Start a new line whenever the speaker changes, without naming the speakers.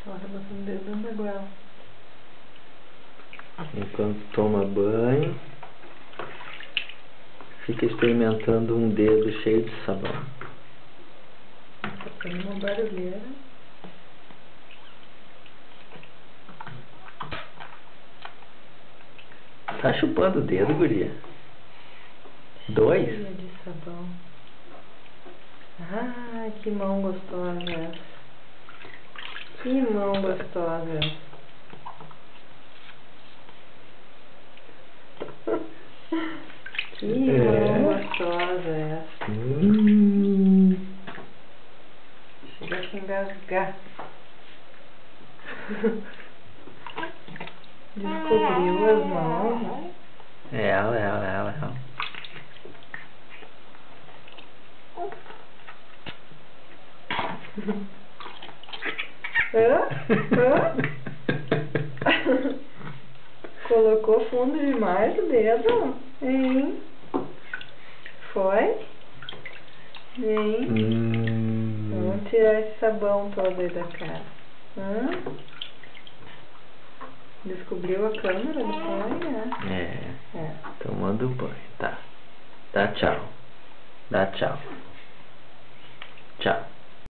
Ela tá botando o dedo dentro da goela.
Enquanto toma banho, fica experimentando um dedo cheio de sabão.
Tá fazendo uma barulheira.
Tá chupando o dedo, guria? 2?
Cheia de sabão. Ah, que mão gostosa essa. Que mão gostosa essa. Que mão gostosa essa. Chega a engasgar. Descobriu as mãos, né?
Ela.
Hã? Colocou fundo demais o dedo? Hein? Foi? Hein? Vamos tirar esse sabão todo aí da cara. Hã? Descobriu a câmera depois, né? É.
Tomando banho, tá. Dá tchau. Dá tchau. Tchau.